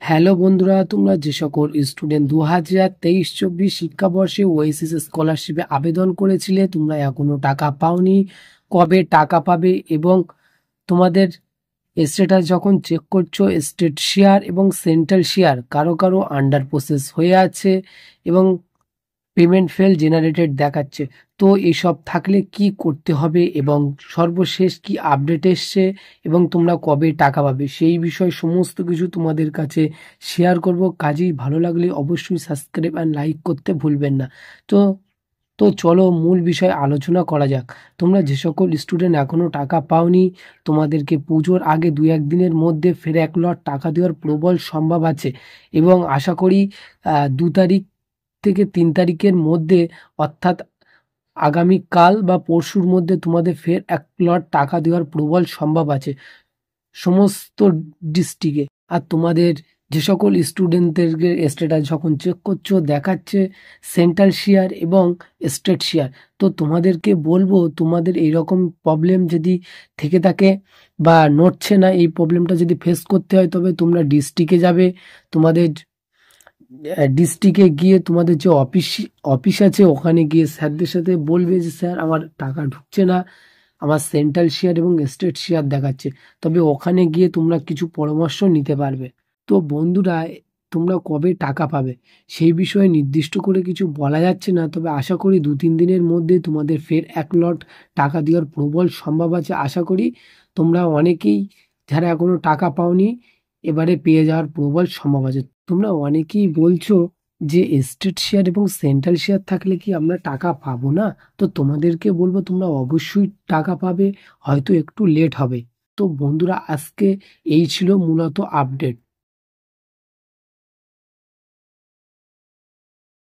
Hello বন্ধুরা, তোমরা যে সকল স্টুডেন্ট 2023-24 শিক্ষাবর্ষে ওয়েসিস স্কলারশিপে আবেদন করেছিলে, তোমরা এখনো টাকা পাওনি, কবে টাকা পাবে এবং তোমাদের স্ট্যাটাস যখন চেক করছো স্টেট শেয়ার এবং সেন্ট্রাল শেয়ার কারো কারো আন্ডার প্রসেস হয়ে আছে এবং পেমেন্ট ফেল জেনারেটেড দেখাচ্ছে। তো এইসব থাকলে কি করতে হবে এবং সর্বশেষ কি আপডেট এসছে এবং তোমরা কবে টাকা পাবে সেই বিষয়ে সমস্ত কিছু তোমাদের কাছে শেয়ার করব। কাজেই ভালো লাগলে অবশ্যই সাবস্ক্রাইব আর লাইক করতে ভুলবেন না। তো তো চলো মূল বিষয়ে আলোচনা করা যাক। তোমরা যে সকল স্টুডেন্ট এখনো টাকা পাওনি, তোমাদেরকে পুজোর আগে 2-1 দিনের মধ্যে ফের এক লট টাকা দেওয়ার প্রবল সম্ভব আছে এবং আশা করি 2 তারিখ থেকে 3 তারিখের মধ্যে, অর্থাৎ আগামীকাল বা পরশুর মধ্যে তোমাদের ফের এক লট টাকা দেওয়ার প্রবল সম্ভব আছে সমস্ত ডিস্ট্রিক্টে। আর তোমাদের যে সকল স্টুডেন্টদের স্ট্যাটাস যখন চেক করছো দেখাচ্ছে সেন্ট্রাল শেয়ার এবং স্টেট শেয়ার। তো তোমাদেরকে বলবো, তোমাদের এইরকম প্রবলেম যদি থেকে থাকে বা নড়ছে না, এই প্রবলেমটা যদি ফেস করতে হয় তবে তোমরা ডিস্ট্রিক্টে যাবে। তোমাদের ডিস্ট্রিক্টে গিয়ে তোমাদের যে অফিস আছে ওখানে গিয়ে স্যারদের সাথে বলবে যে স্যার আমার টাকা ঢুকছে না, আমার সেন্ট্রাল শেয়ার এবং স্টেট শেয়ার দেখাচ্ছে। তবে ওখানে গিয়ে তোমরা কিছু পরামর্শ নিতে পারবে। তো বন্ধুরা, তোমরা কবে টাকা পাবে সেই বিষয়ে নির্দিষ্ট করে কিছু বলা যাচ্ছে না, তবে আশা করি 2-3 দিনের মধ্যে তোমাদের ফের এক লট টাকা দেওয়ার প্রবল সম্ভব আছে। আশা করি তোমরা অনেকেই যারা এখনো টাকা পাওনি এবারে পেয়ে যাওয়ার প্রবল সম্ভব আছে। তোমরা অনেকেই বলছো যে স্টেট শেয়ার এবং সেন্ট্রাল শেয়ার থাকলে কি আমরা টাকা পাবো না? তো তোমাদেরকে বলবো তোমরা অবশ্যই টাকা পাবে, হয়তো একটু লেট হবে। তো বন্ধুরা, আজকে এই ছিল মূলত আপডেট।